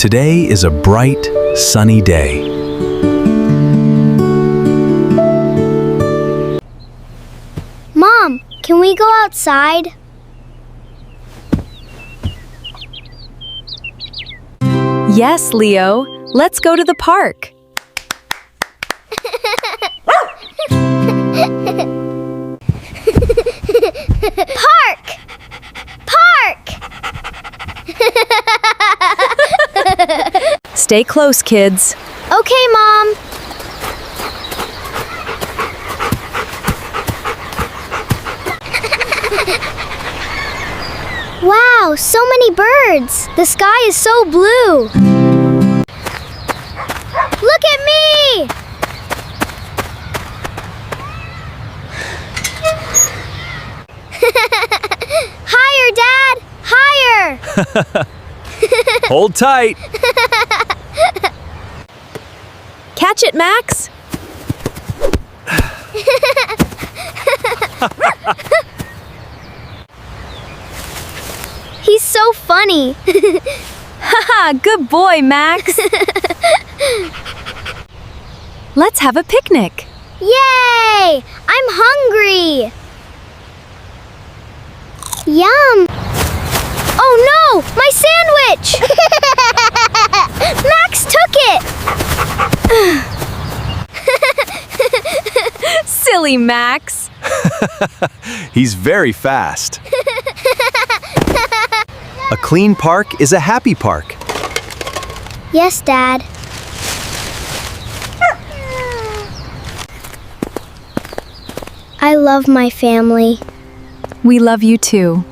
Today is a bright, sunny day. Mom, can we go outside? Yes, Leo. Let's go to the park. Park! Park! Stay close, kids. Okay, Mom. Wow, so many birds. The sky is so blue. Look at me! Higher, Dad! Higher! Hold tight. Catch it, Max. He's so funny. Haha, good boy, Max. Let's have a picnic. Yay! I'm hungry. Yum! Oh no! My sandwich! Max took it! Silly Max. He's very fast. A clean park is a happy park. Yes, Dad. I love my family. We love you too.